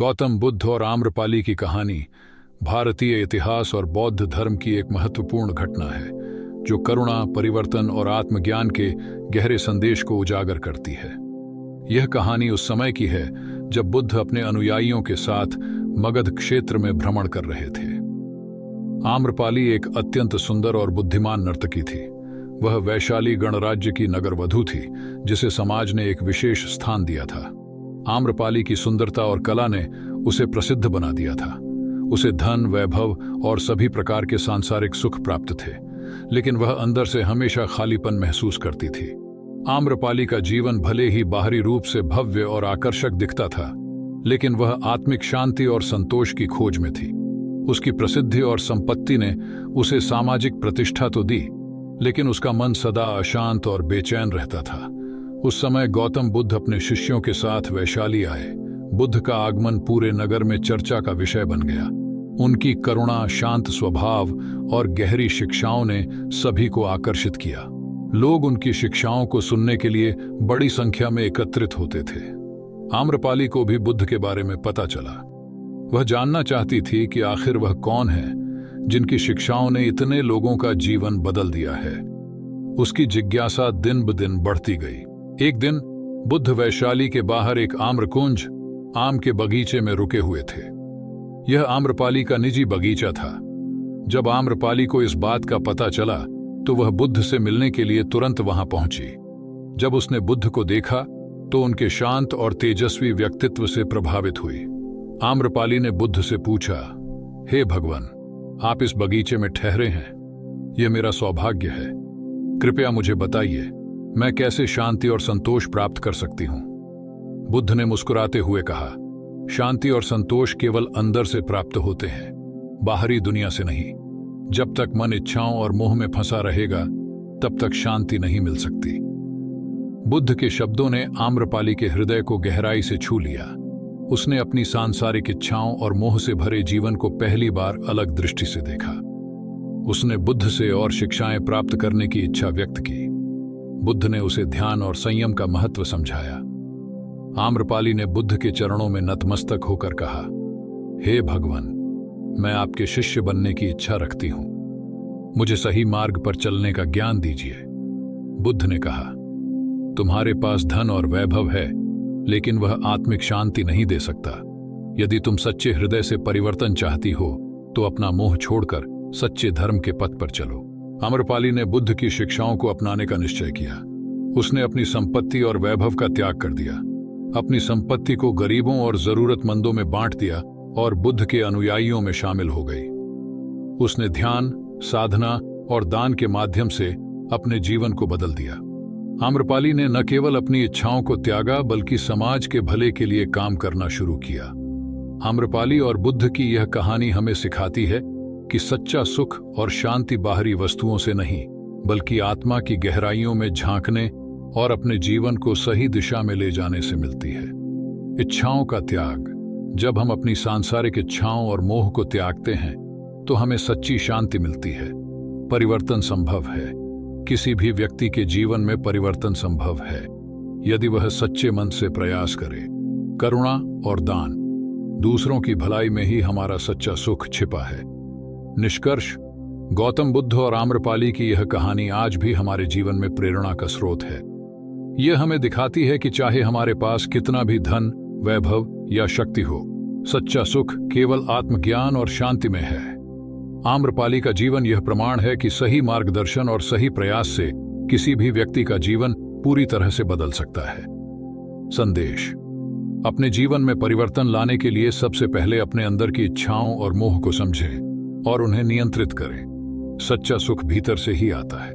गौतम बुद्ध और आम्रपाली की कहानी भारतीय इतिहास और बौद्ध धर्म की एक महत्वपूर्ण घटना है जो करुणा, परिवर्तन और आत्मज्ञान के गहरे संदेश को उजागर करती है। यह कहानी उस समय की है जब बुद्ध अपने अनुयायियों के साथ मगध क्षेत्र में भ्रमण कर रहे थे। आम्रपाली एक अत्यंत सुंदर और बुद्धिमान नर्तकी थी। वह वैशाली गणराज्य की नगरवधू थी जिसे समाज ने एक विशेष स्थान दिया था। आम्रपाली की सुंदरता और कला ने उसे प्रसिद्ध बना दिया था। उसे धन, वैभव और सभी प्रकार के सांसारिक सुख प्राप्त थे, लेकिन वह अंदर से हमेशा खालीपन महसूस करती थी। आम्रपाली का जीवन भले ही बाहरी रूप से भव्य और आकर्षक दिखता था, लेकिन वह आत्मिक शांति और संतोष की खोज में थी। उसकी प्रसिद्धि और संपत्ति ने उसे सामाजिक प्रतिष्ठा तो दी, लेकिन उसका मन सदा अशांत और बेचैन रहता था। उस समय गौतम बुद्ध अपने शिष्यों के साथ वैशाली आए। बुद्ध का आगमन पूरे नगर में चर्चा का विषय बन गया। उनकी करुणा, शांत स्वभाव और गहरी शिक्षाओं ने सभी को आकर्षित किया। लोग उनकी शिक्षाओं को सुनने के लिए बड़ी संख्या में एकत्रित होते थे। आम्रपाली को भी बुद्ध के बारे में पता चला। वह जानना चाहती थी कि आखिर वह कौन है जिनकी शिक्षाओं ने इतने लोगों का जीवन बदल दिया है। उसकी जिज्ञासा दिन ब दिन बढ़ती गई। एक दिन बुद्ध वैशाली के बाहर एक आम्रकुंज, आम के बगीचे में रुके हुए थे। यह आम्रपाली का निजी बगीचा था। जब आम्रपाली को इस बात का पता चला तो वह बुद्ध से मिलने के लिए तुरंत वहां पहुंची। जब उसने बुद्ध को देखा तो उनके शांत और तेजस्वी व्यक्तित्व से प्रभावित हुई। आम्रपाली ने बुद्ध से पूछा, हे भगवान, आप इस बगीचे में ठहरे हैं। यह मेरा सौभाग्य है। कृपया मुझे बताइए, मैं कैसे शांति और संतोष प्राप्त कर सकती हूं। बुद्ध ने मुस्कुराते हुए कहा, शांति और संतोष केवल अंदर से प्राप्त होते हैं, बाहरी दुनिया से नहीं। जब तक मन इच्छाओं और मोह में फंसा रहेगा तब तक शांति नहीं मिल सकती। बुद्ध के शब्दों ने आम्रपाली के हृदय को गहराई से छू लिया। उसने अपनी सांसारिक इच्छाओं और मोह से भरे जीवन को पहली बार अलग दृष्टि से देखा। उसने बुद्ध से और शिक्षाएं प्राप्त करने की इच्छा व्यक्त की। बुद्ध ने उसे ध्यान और संयम का महत्व समझाया। आम्रपाली ने बुद्ध के चरणों में नतमस्तक होकर कहा, हे भगवान, मैं आपके शिष्य बनने की इच्छा रखती हूं। मुझे सही मार्ग पर चलने का ज्ञान दीजिए। बुद्ध ने कहा, तुम्हारे पास धन और वैभव है, लेकिन वह आत्मिक शांति नहीं दे सकता। यदि तुम सच्चे हृदय से परिवर्तन चाहती हो तो अपना मोह छोड़कर सच्चे धर्म के पथ पर चलो। आम्रपाली ने बुद्ध की शिक्षाओं को अपनाने का निश्चय किया। उसने अपनी संपत्ति और वैभव का त्याग कर दिया। अपनी संपत्ति को गरीबों और जरूरतमंदों में बांट दिया और बुद्ध के अनुयायियों में शामिल हो गई। उसने ध्यान, साधना और दान के माध्यम से अपने जीवन को बदल दिया। आम्रपाली ने न केवल अपनी इच्छाओं को त्यागा बल्कि समाज के भले के लिए काम करना शुरू किया। आम्रपाली और बुद्ध की यह कहानी हमें सिखाती है कि सच्चा सुख और शांति बाहरी वस्तुओं से नहीं बल्कि आत्मा की गहराइयों में झांकने और अपने जीवन को सही दिशा में ले जाने से मिलती है। इच्छाओं का त्याग। जब हम अपनी सांसारिक इच्छाओं और मोह को त्यागते हैं तो हमें सच्ची शांति मिलती है। परिवर्तन संभव है। किसी भी व्यक्ति के जीवन में परिवर्तन संभव है यदि वह सच्चे मन से प्रयास करे। करुणा और दान, दूसरों की भलाई में ही हमारा सच्चा सुख छिपा है। निष्कर्ष, गौतम बुद्ध और आम्रपाली की यह कहानी आज भी हमारे जीवन में प्रेरणा का स्रोत है। यह हमें दिखाती है कि चाहे हमारे पास कितना भी धन, वैभव या शक्ति हो, सच्चा सुख केवल आत्मज्ञान और शांति में है। आम्रपाली का जीवन यह प्रमाण है कि सही मार्गदर्शन और सही प्रयास से किसी भी व्यक्ति का जीवन पूरी तरह से बदल सकता है। संदेश: अपने जीवन में परिवर्तन लाने के लिए सबसे पहले अपने अंदर की इच्छाओं और मोह को समझें और उन्हें नियंत्रित करें। सच्चा सुख भीतर से ही आता है।